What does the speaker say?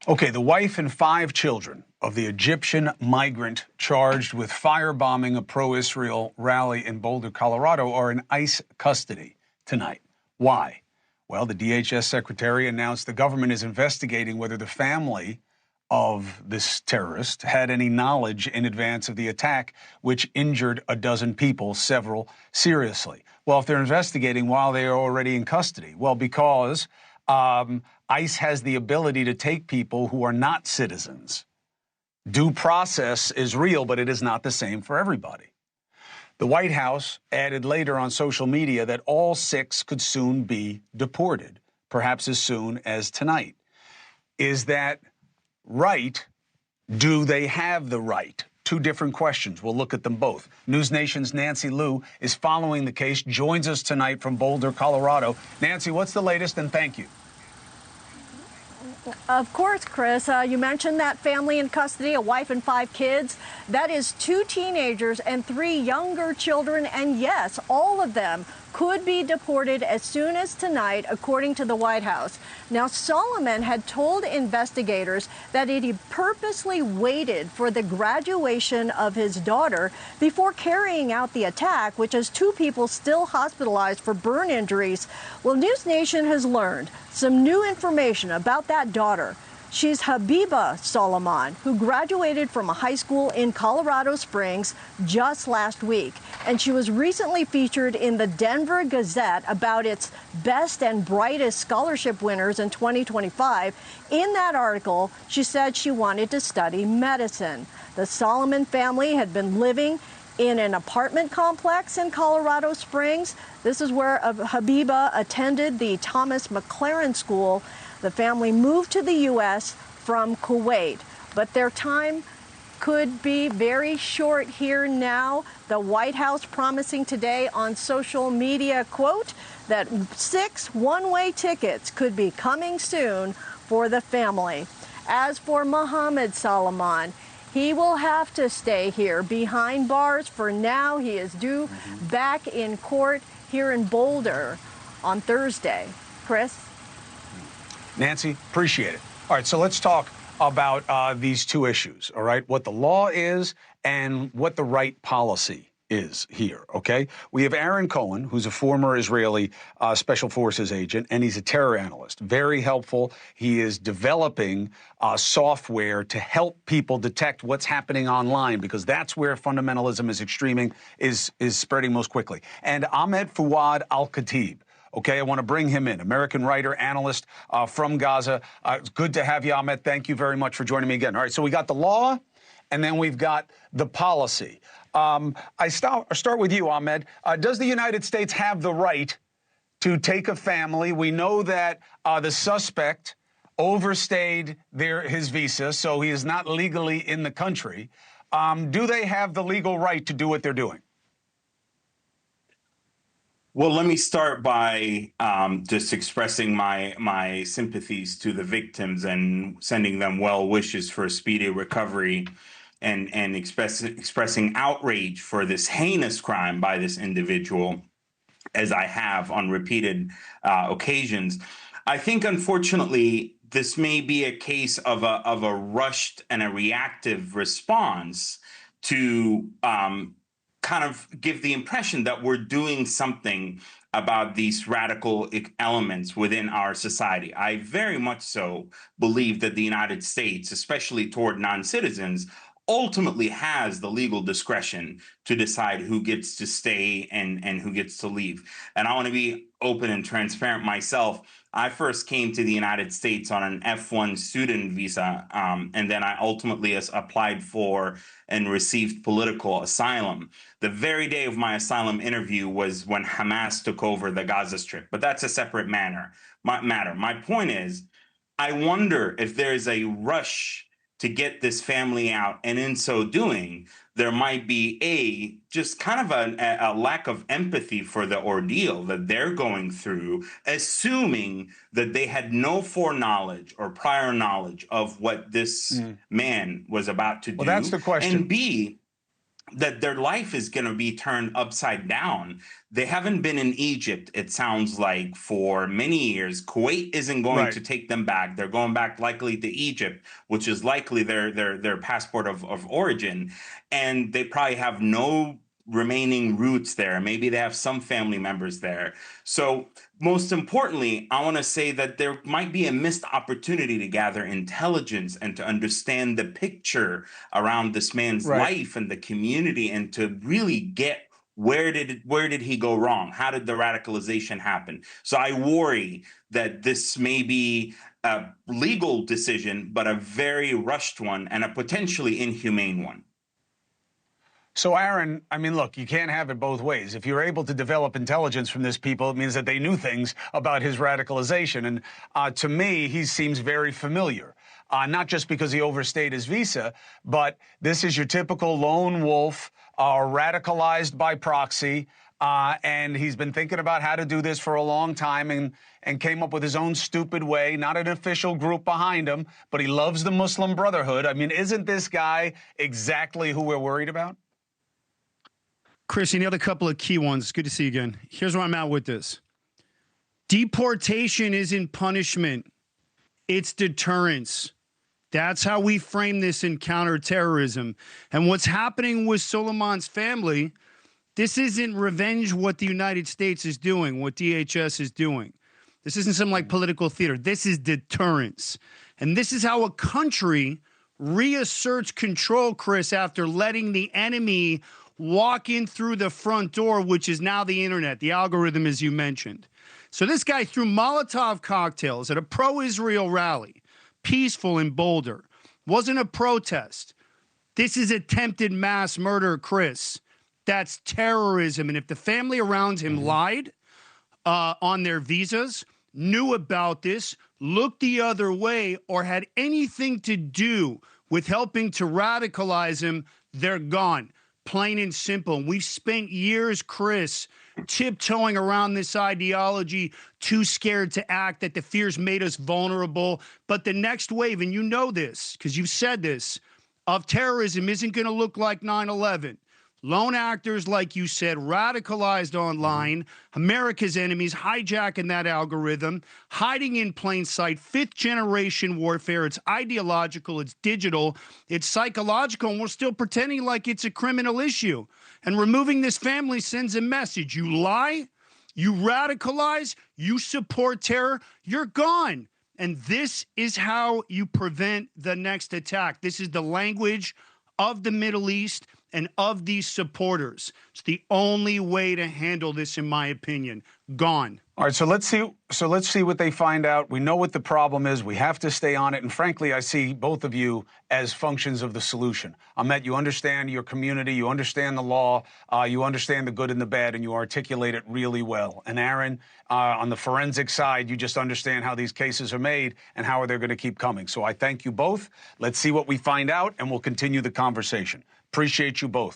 Okay, the wife and 5 children of the Egyptian migrant charged with firebombing a pro-Israel rally in Boulder, Colorado, are in ICE custody tonight. Why? Well, the DHS secretary announced the government is investigating whether the family of this terrorist had any knowledge in advance of the attack, which injured a dozen people, several seriously. Well, if they're investigating while they are already in custody, well, because ICE has the ability to take people who are not citizens. Due process is real, but it is not the same for everybody. The White House added later on social media that all 6 could soon be deported, perhaps as soon as tonight. Is that right? Do they have the right? 2 different questions. We'll look at them both. News Nation's Nancy Liu is following the case, joins us tonight from Boulder, Colorado. Nancy, what's the latest, and thank you. Of course, Chris. You mentioned that family in custody, a wife and 5 kids. That is 2 teenagers and 3 younger children. And yes, all of them could be deported as soon as tonight, according to the White House. Now, Soliman had told investigators that he purposely waited for the graduation of his daughter before carrying out the attack, which has 2 people still hospitalized for burn injuries. Well, News Nation has learned some new information about that daughter. She's Habiba Soliman, who graduated from a high school in Colorado Springs just last week. And she was recently featured in the Denver Gazette about its best and brightest scholarship winners in 2025. In that article, she said she wanted to study medicine. The Soliman family had been living in an apartment complex in Colorado Springs. This is where Habiba attended the Thomas McLaren School. The family moved to the U.S. from Kuwait, but their time could be very short here now. The White House promising today on social media, quote, that 6 one-way tickets could be coming soon for the family. As for Mohammed Soliman, he will have to stay here behind bars for now. He is due back in court here in Boulder on Thursday. Chris? Nancy, appreciate it. All right, so let's talk about these 2 issues, all right? What the law is and what the right policy is here, okay? We have Aaron Cohen, who's a former Israeli Special Forces agent, and he's a terror analyst. Very helpful. He is developing software to help people detect what's happening online, because that's where fundamentalism is spreading most quickly. And Ahmed Fouad Alkhatib. Okay, I want to bring him in, American writer, analyst from Gaza. It's good to have you, Ahmed. Thank you very much for joining me again. All right, so we got the law, and then we've got the policy. I start with you, Ahmed. Does the United States have the right to take a family? We know that the suspect overstayed his visa, so he is not legally in the country. Do they have the legal right to do what they're doing? Well, let me start by just expressing my sympathies to the victims and sending them well wishes for a speedy recovery, and expressing outrage for this heinous crime by this individual, as I have on repeated occasions. I think, unfortunately, this may be a case of a rushed and a reactive response to kind of give the impression that we're doing something about these radical elements within our society. I very much so believe that the United States, especially toward non-citizens, ultimately has the legal discretion to decide who gets to stay and who gets to leave. And I want to be open and transparent myself. I first came to the United States on an F1 student visa, and then I ultimately applied for and received political asylum. The very day of my asylum interview was when Hamas took over the Gaza Strip, but that's a separate matter. My point is, I wonder if there is a rush to get this family out, and in so doing, there might be just kind of a lack of empathy for the ordeal that they're going through, assuming that they had no foreknowledge or prior knowledge of what this man was about to do. Well, that's the question. And B, that their life is going to be turned upside down. They haven't been in Egypt, it sounds like, for many years. Kuwait isn't going to take them back. They're going back likely to Egypt, which is likely their passport of origin. And they probably have no remaining roots there. Maybe they have some family members there. So most importantly, I want to say that there might be a missed opportunity to gather intelligence and to understand the picture around this man's life and the community, and to really get where did he go wrong? How did the radicalization happen? So I worry that this may be a legal decision, but a very rushed one and a potentially inhumane one. So, Aaron, I mean, look, you can't have it both ways. If you're able to develop intelligence from this people, it means that they knew things about his radicalization. And to me, he seems very familiar, not just because he overstayed his visa, but this is your typical lone wolf, radicalized by proxy. And he's been thinking about how to do this for a long time, and came up with his own stupid way, not an official group behind him, but he loves the Muslim Brotherhood. I mean, isn't this guy exactly who we're worried about? Chris, you nailed a couple of key ones. Good to see you again. Here's where I'm at with this. Deportation isn't punishment. It's deterrence. That's how we frame this in counterterrorism. And what's happening with Soliman's family, this isn't revenge what the United States is doing, what DHS is doing. This isn't some like political theater. This is deterrence. And this is how a country reasserts control, Chris, after letting the enemy walk in through the front door, which is now the internet, the algorithm, as you mentioned. So this guy threw Molotov cocktails at a pro-Israel rally, peaceful in Boulder. Wasn't a protest. This is attempted mass murder, Chris. That's terrorism. And if the family around him lied on their visas, knew about this, looked the other way, or had anything to do with helping to radicalize him, they're gone. Plain and simple. We've spent years, Chris, tiptoeing around this ideology, too scared to act, that the fears made us vulnerable. But the next wave, and you know this because you've said this, of terrorism isn't going to look like 9/11. Lone actors, like you said, radicalized online, America's enemies hijacking that algorithm, hiding in plain sight, fifth-generation warfare. It's ideological, it's digital, it's psychological, and we're still pretending like it's a criminal issue. And removing this family sends a message. You lie, you radicalize, you support terror, you're gone. And this is how you prevent the next attack. This is the language of the Middle East and of these supporters. It's the only way to handle this, in my opinion. Gone. All right, so let's see what they find out. We know what the problem is. We have to stay on it. And frankly, I see both of you as functions of the solution. Ahmed, you understand your community, you understand the law, you understand the good and the bad, and you articulate it really well. And Aaron, on the forensic side, you just understand how these cases are made and how they're going to keep coming. So I thank you both. Let's see what we find out, and we'll continue the conversation. Appreciate you both.